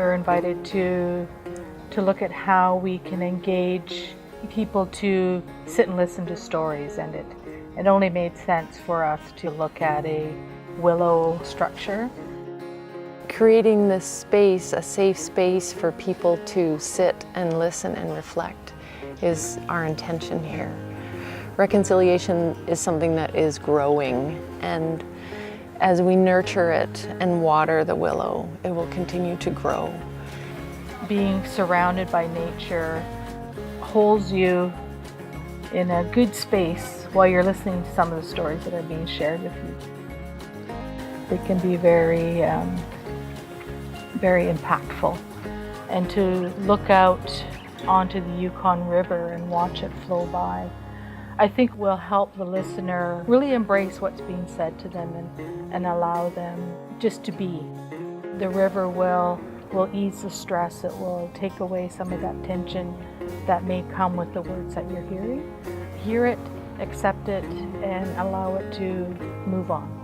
we're invited to look at how we can engage people to sit and listen to stories, and it only made sense for us to look at a willow structure. Creating this space, a safe space for people to sit and listen and reflect, is our intention here. Reconciliation is something that is growing, and as we nurture it and water the willow, it will continue to grow. Being surrounded by nature holds you in a good space while you're listening to some of the stories that are being shared with you. They can be very impactful. And to look out onto the Yukon River and watch it flow by, I think will help the listener really embrace what's being said to them and allow them just to be. The river will ease the stress. It will take away some of that tension that may come with the words that you're hearing. Hear it, accept it, and allow it to move on.